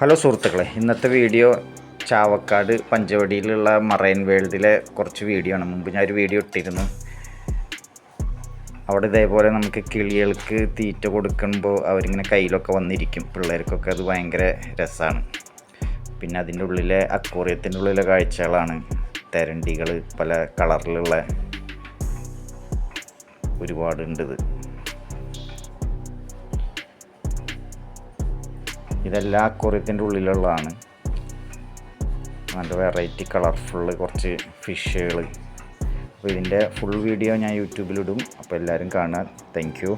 Hello സുഹൃത്തുക്കളെ, ഇന്നത്തെ video Chavakkad പഞ്ചവടിയിലുള്ള marine വേൾഡിലെ കുറച്ച് വീഡിയോ ആണ്. മുമ്പ് ഞാനൊരു വീഡിയോ ഇട്ടിരുന്നു. അവിടെ ഇതേപോലെ നമുക്ക് കിളികൾക്ക് തീറ്റ കൊടുക്കുമ്പോൾ അവരിങ്ങനെ കയ്യിലൊക്കെ വന്നിരിക്കും. പിള്ളേർക്കൊക്കെ അത് ഭയങ്കര രസമാണ്. പിന്നെ അതിൻ്റെ ഉള്ളിലെ അക്വേറിയത്തിൻ്റെ ഉള്ളിലെ കാഴ്ചകളാണ്. തെരണ്ടികൾ പല കളറിലുള്ള ഒരുപാടുണ്ട്. ഇതെല്ലാം അക്വേറിയത്തിൻ്റെ ഉള്ളിലുള്ളതാണ്. നല്ല വെറൈറ്റി കളർഫുള്ള് കുറച്ച് ഫിഷുകൾ. അപ്പോൾ ഇതിൻ്റെ ഫുൾ വീഡിയോ ഞാൻ യൂട്യൂബിലിടും. അപ്പോൾ എല്ലാവരും കാണുക. Thank you.